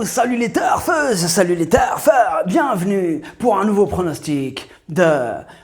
salut les turfeuses, salut les turfeurs, bienvenue pour un nouveau pronostic de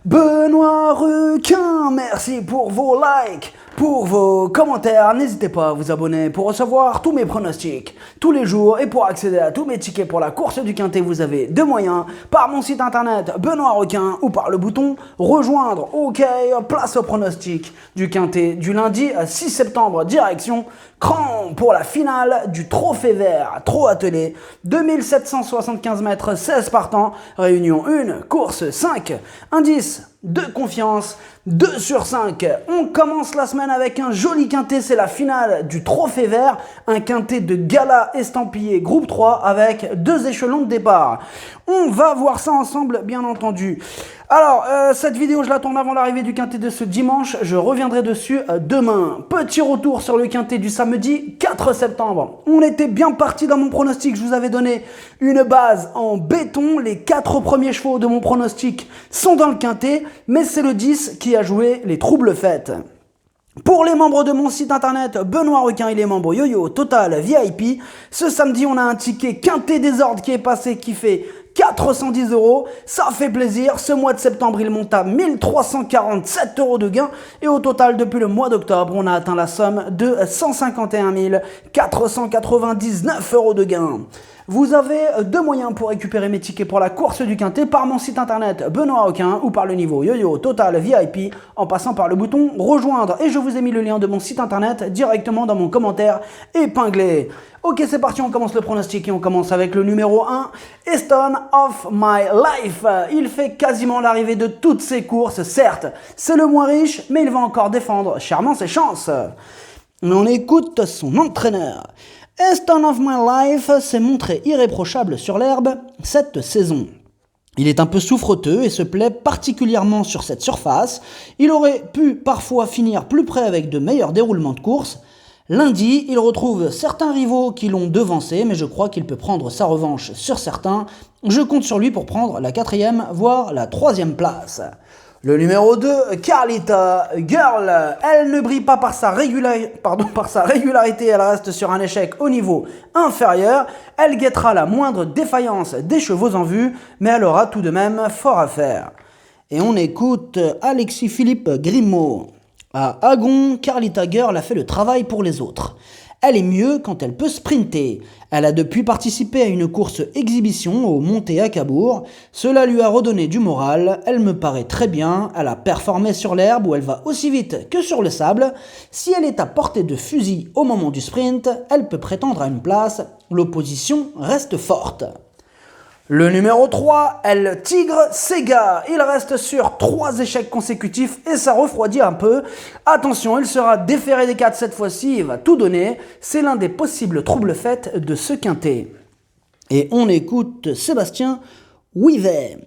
Benoît Requin. Merci pour vos likes, pour vos commentaires. N'hésitez pas à vous abonner pour recevoir tous mes pronostics tous les jours et pour accéder à tous mes tickets pour la course du Quintet. Vous avez deux moyens, par mon site internet Benoît Requin ou par le bouton rejoindre. Ok, place au pronostic du Quintet du lundi 6 septembre, direction Cran pour la finale du Trophée Vert, Trot attelé, 2775 mètres, 16 partants, réunion 1, course 5, indice de confiance, 2 sur 5. On commence la semaine avec un joli quintet, c'est la finale du Trophée Vert, un quintet de gala estampillé groupe 3 avec 2 échelons de départ. On va voir ça ensemble, bien entendu. Alors, cette vidéo, je la tourne avant l'arrivée du quintet de ce dimanche. Je reviendrai dessus demain. Petit retour sur le quintet du samedi 4 septembre. On était bien parti dans mon pronostic. Je vous avais donné une base en béton. Les 4 premiers chevaux de mon pronostic sont dans le quintet, mais c'est le 10 qui a joué les troubles fêtes. Pour les membres de mon site internet Benoît Requin et les membres Yo-Yo Total VIP, ce samedi on a un ticket quintet des ordres qui est passé, qui fait 410 €, ça fait plaisir. Ce mois de septembre, il monte à 1347 € de gain. Et au total, depuis le mois d'octobre, on a atteint la somme de 151 499 € de gain. Vous avez 2 moyens pour récupérer mes tickets pour la course du Quintet, par mon site internet Benoît Requin ou par le niveau Yo-Yo Total VIP en passant par le bouton rejoindre. Et je vous ai mis le lien de mon site internet directement dans mon commentaire épinglé. Ok, c'est parti, on commence le pronostic et on commence avec le numéro 1, Eston of My Life. Il fait quasiment l'arrivée de toutes ses courses, certes, c'est le moins riche, mais il va encore défendre chèrement ses chances. On écoute son entraîneur. Eston of My Life s'est montré irréprochable sur l'herbe cette saison. Il est un peu souffreteux et se plaît particulièrement sur cette surface. Il aurait pu parfois finir plus près avec de meilleurs déroulements de course. Lundi, il retrouve certains rivaux qui l'ont devancé, mais je crois qu'il peut prendre sa revanche sur certains. Je compte sur lui pour prendre la 4e, voire la 3e place. Le numéro 2, Carlita Girl. Elle ne brille pas par sa régularité, elle reste sur un échec au niveau inférieur. Elle guettera la moindre défaillance des chevaux en vue, mais elle aura tout de même fort à faire. Et on écoute Alexis-Philippe Grimaud. À Agon, Carlita Girl a fait le travail pour les autres. Elle est mieux quand elle peut sprinter. Elle a depuis participé à une course exhibition au Monté à Cabourg. Cela lui a redonné du moral. Elle me paraît très bien. Elle a performé sur l'herbe où elle va aussi vite que sur le sable. Si elle est à portée de fusil au moment du sprint, elle peut prétendre à une place. L'opposition reste forte. Le numéro 3, El Tigre Sega. Il reste sur 3 échecs consécutifs et ça refroidit un peu. Attention, il sera déféré des 4 cette fois-ci, il va tout donner. C'est l'un des possibles troubles fêtes de ce quintet. Et on écoute Sébastien Ouivet.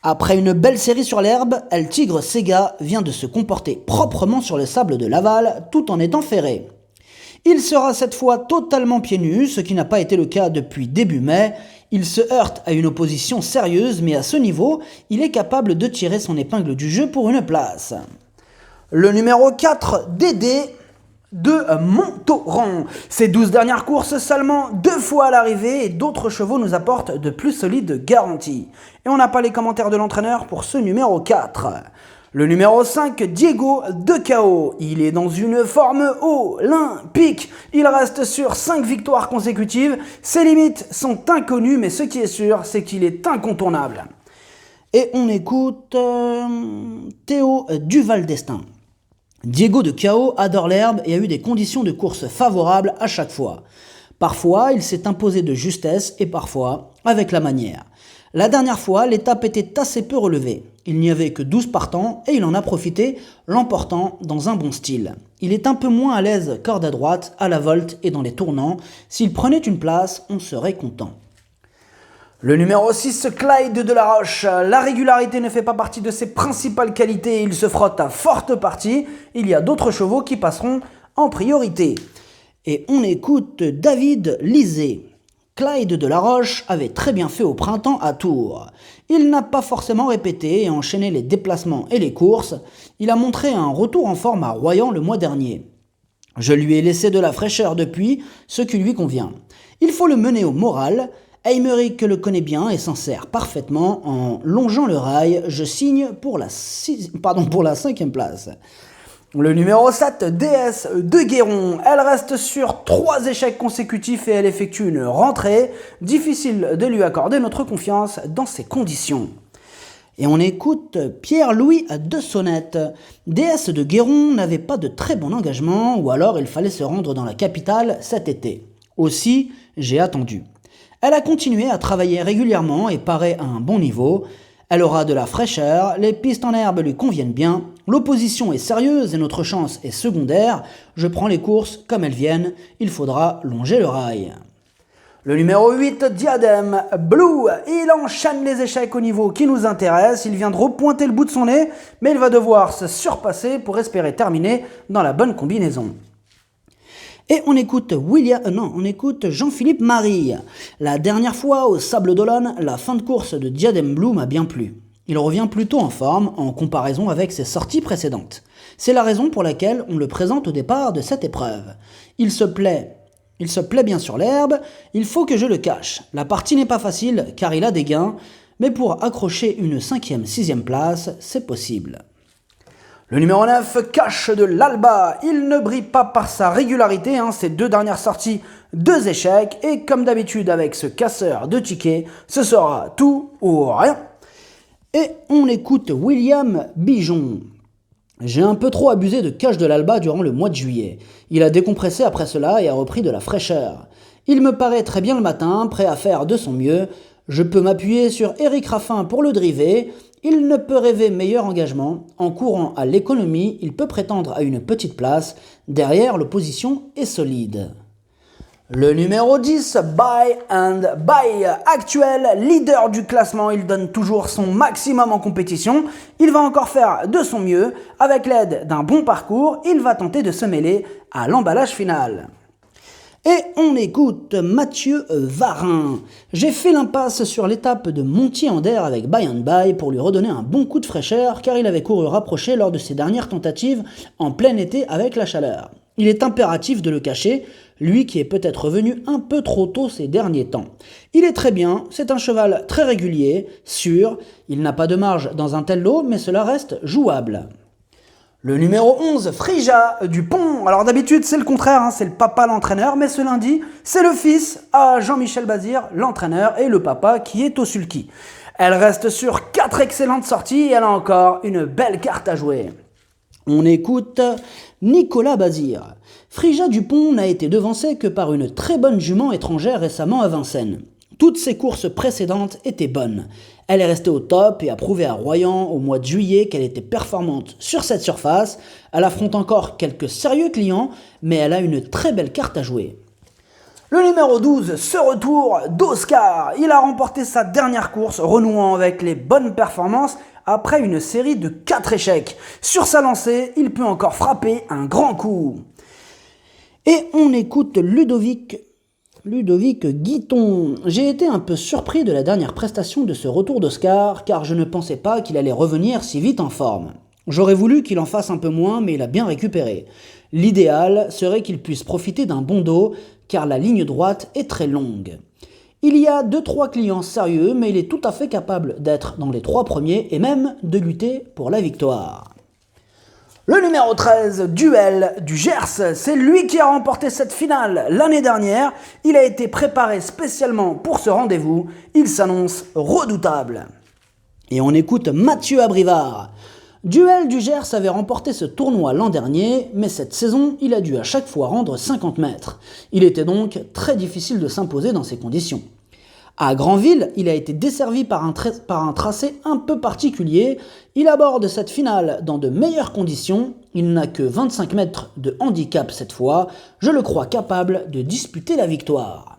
Après une belle série sur l'herbe, El Tigre Sega vient de se comporter proprement sur le sable de Laval tout en étant ferré. Il sera cette fois totalement pieds nus, ce qui n'a pas été le cas depuis début mai. Il se heurte à une opposition sérieuse, mais à ce niveau, il est capable de tirer son épingle du jeu pour une place. Le numéro 4, Dédé de Montauran. Ces 12 dernières courses, seulement 2 fois à l'arrivée et d'autres chevaux nous apportent de plus solides garanties. Et on n'a pas les commentaires de l'entraîneur pour ce numéro 4. Le numéro 5, Diego de Cao. Il est dans une forme olympique. Il reste sur 5 victoires consécutives. Ses limites sont inconnues, mais ce qui est sûr, c'est qu'il est incontournable. Et on écoute Théo Duval d'Estaing. Diego de Cao adore l'herbe et a eu des conditions de course favorables à chaque fois. Parfois, il s'est imposé de justesse et parfois avec la manière. La dernière fois, l'étape était assez peu relevée. Il n'y avait que 12 partants et il en a profité, l'emportant dans un bon style. Il est un peu moins à l'aise corde à droite, à la volte et dans les tournants. S'il prenait une place, on serait content. Le numéro 6, Clyde de la Roche. La régularité ne fait pas partie de ses principales qualités. Il se frotte à forte partie. Il y a d'autres chevaux qui passeront en priorité. Et on écoute David Lisée. Clyde de la Roche avait très bien fait au printemps à Tours. Il n'a pas forcément répété et enchaîné les déplacements et les courses. Il a montré un retour en forme à Royan le mois dernier. Je lui ai laissé de la fraîcheur depuis, ce qui lui convient. Il faut le mener au moral. Aymeric le connaît bien et s'en sert parfaitement. En longeant le rail, je signe pour la 5e place. Le numéro 7, DS de Guéron. Elle reste sur 3 échecs consécutifs et elle effectue une rentrée. Difficile de lui accorder notre confiance dans ces conditions. Et on écoute Pierre-Louis de Sonnette. DS de Guéron n'avait pas de très bon engagement, ou alors il fallait se rendre dans la capitale cet été. Aussi, j'ai attendu. Elle a continué à travailler régulièrement et paraît à un bon niveau. Elle aura de la fraîcheur, les pistes en herbe lui conviennent bien, l'opposition est sérieuse et notre chance est secondaire. Je prends les courses comme elles viennent, il faudra longer le rail. Le numéro 8, Diadem Blue, il enchaîne les échecs au niveau qui nous intéresse, il vient de repointer le bout de son nez, mais il va devoir se surpasser pour espérer terminer dans la bonne combinaison. Et on écoute Jean-Philippe Marie. La dernière fois au Sable d'Olonne, la fin de course de Diadem Blue m'a bien plu. Il revient plutôt en forme en comparaison avec ses sorties précédentes. C'est la raison pour laquelle on le présente au départ de cette épreuve. Il se plaît bien sur l'herbe, il faut que je le cache. La partie n'est pas facile car il a des gains, mais pour accrocher une 5e, 6e place, c'est possible. Le numéro 9, Cash de l'Alba, il ne brille pas par sa régularité, ses 2 dernières sorties, 2 échecs, et comme d'habitude avec ce casseur de tickets, ce sera tout ou rien. Et on écoute William Bijon. J'ai un peu trop abusé de Cash de l'Alba durant le mois de juillet. Il a décompressé après cela et a repris de la fraîcheur. Il me paraît très bien le matin, prêt à faire de son mieux. Je peux m'appuyer sur Eric Raffin pour le driver. Il ne peut rêver meilleur engagement. En courant à l'économie, il peut prétendre à une petite place. Derrière, l'opposition est solide. Le numéro 10, Buy and Buy, actuel leader du classement, il donne toujours son maximum en compétition. Il va encore faire de son mieux. Avec l'aide d'un bon parcours, il va tenter de se mêler à l'emballage final. Et on écoute Mathieu Varin. J'ai fait l'impasse sur l'étape de Montier-Ander avec Buy and Buy pour lui redonner un bon coup de fraîcheur car il avait couru rapproché lors de ses dernières tentatives en plein été avec la chaleur. Il est impératif de le cacher, lui qui est peut-être revenu un peu trop tôt ces derniers temps. Il est très bien, c'est un cheval très régulier, sûr, il n'a pas de marge dans un tel lot mais cela reste jouable. Le numéro 11, Frija Dupont. Alors d'habitude c'est le contraire, c'est le papa l'entraîneur, mais ce lundi c'est le fils à Jean-Michel Bazir, l'entraîneur, et le papa qui est au sulky. Elle reste sur 4 excellentes sorties et elle a encore une belle carte à jouer. On écoute Nicolas Bazir. Frija Dupont n'a été devancée que par une très bonne jument étrangère récemment à Vincennes. Toutes ses courses précédentes étaient bonnes. Elle est restée au top et a prouvé à Royan au mois de juillet qu'elle était performante sur cette surface. Elle affronte encore quelques sérieux clients, mais elle a une très belle carte à jouer. Le numéro 12, ce retour d'Oscar. Il a remporté sa dernière course, renouant avec les bonnes performances après une série de 4 échecs. Sur sa lancée, il peut encore frapper un grand coup. Et on écoute Ludovic Guiton. J'ai été un peu surpris de la dernière prestation de ce retour d'Oscar, car je ne pensais pas qu'il allait revenir si vite en forme. J'aurais voulu qu'il en fasse un peu moins, mais il a bien récupéré. L'idéal serait qu'il puisse profiter d'un bon dos, car la ligne droite est très longue. Il y a 2-3 clients sérieux, mais il est tout à fait capable d'être dans les 3 premiers et même de lutter pour la victoire. Le numéro 13, Duel du Gers, c'est lui qui a remporté cette finale l'année dernière. Il a été préparé spécialement pour ce rendez-vous. Il s'annonce redoutable. Et on écoute Mathieu Abrivard. Duel du Gers avait remporté ce tournoi l'an dernier, mais cette saison, il a dû à chaque fois rendre 50 mètres. Il était donc très difficile de s'imposer dans ces conditions. À Granville, il a été desservi par un tracé un peu particulier. Il aborde cette finale dans de meilleures conditions. Il n'a que 25 mètres de handicap cette fois. Je le crois capable de disputer la victoire.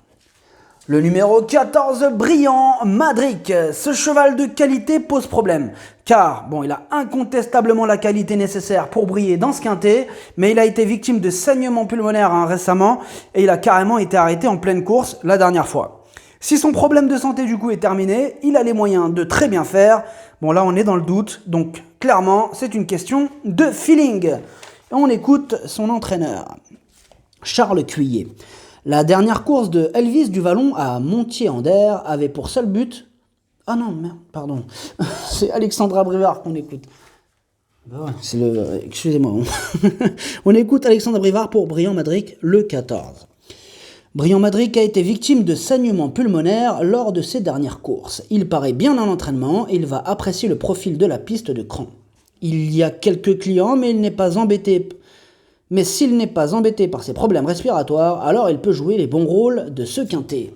Le numéro 14, Brillant Madric. Ce cheval de qualité pose problème. Car, il a incontestablement la qualité nécessaire pour briller dans ce quintet, mais il a été victime de saignements pulmonaires récemment et il a carrément été arrêté en pleine course la dernière fois. Si son problème de santé du coup est terminé, il a les moyens de très bien faire. Là on est dans le doute, donc clairement c'est une question de feeling. On écoute son entraîneur, Charles Cuillet. La dernière course de Elvis du Vallon à Montier-en-Der avait pour seul but... Ah non, merde, pardon. C'est Alexandra Brivard qu'on écoute. Bah ouais, c'est le... Excusez-moi. On écoute Alexandra Brivard pour Brian Madric le 14. Brian Madric a été victime de saignements pulmonaires lors de ses dernières courses. Il paraît bien en entraînement et il va apprécier le profil de la piste de Cran. Il y a quelques clients, mais il n'est pas embêté. Mais s'il n'est pas embêté par ses problèmes respiratoires, alors il peut jouer les bons rôles de ce quintet.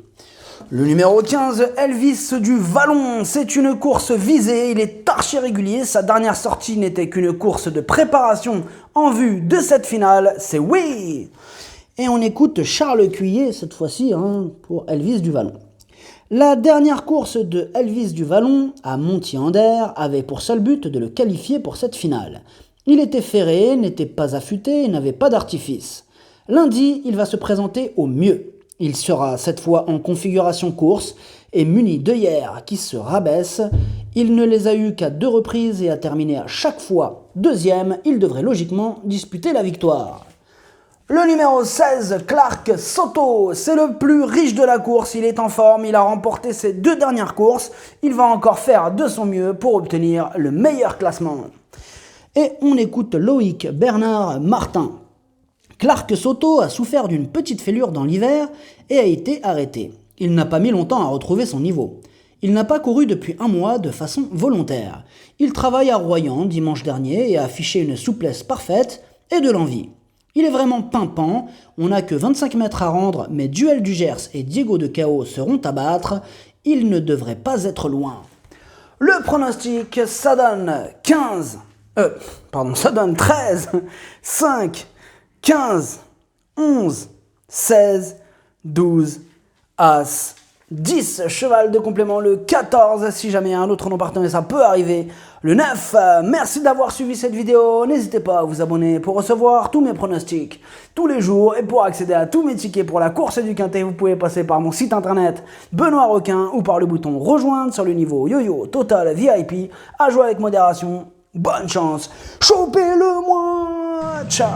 Le numéro 15, Elvis du Vallon, c'est une course visée, il est archi régulier, sa dernière sortie n'était qu'une course de préparation en vue de cette finale, c'est oui. Et on écoute Charles Cuillet cette fois-ci pour Elvis du Vallon. La dernière course de Elvis du Vallon à Montier-en-Der avait pour seul but de le qualifier pour cette finale. Il était ferré, n'était pas affûté et n'avait pas d'artifice. Lundi, il va se présenter au mieux. Il sera cette fois en configuration course et muni d'œillères qui se rabaissent. Il ne les a eu qu'à 2 reprises et a terminé à chaque fois deuxième. Il devrait logiquement disputer la victoire. Le numéro 16, Clark Soto, c'est le plus riche de la course, il est en forme, il a remporté ses 2 dernières courses, il va encore faire de son mieux pour obtenir le meilleur classement. Et on écoute Loïc Bernard Martin. Clark Soto a souffert d'une petite fêlure dans l'hiver et a été arrêté. Il n'a pas mis longtemps à retrouver son niveau. Il n'a pas couru depuis 1 mois de façon volontaire. Il travaille à Royan dimanche dernier et a affiché une souplesse parfaite et de l'envie. Il est vraiment pimpant, on n'a que 25 mètres à rendre, mais Duel du Gers et Diego de Cao seront à battre. Il ne devrait pas être loin. Le pronostic, ça donne 13, 5, 15, 11, 16, 12, As, 10, cheval de complément, le 14, si jamais un autre non partant, ça peut arriver, le 9, merci d'avoir suivi cette vidéo, n'hésitez pas à vous abonner pour recevoir tous mes pronostics tous les jours, et pour accéder à tous mes tickets pour la course du Quintet, vous pouvez passer par mon site internet Benoît Requin ou par le bouton rejoindre sur le niveau Yo-Yo Total VIP, à jouer avec modération, bonne chance, chopez-le moi, ciao.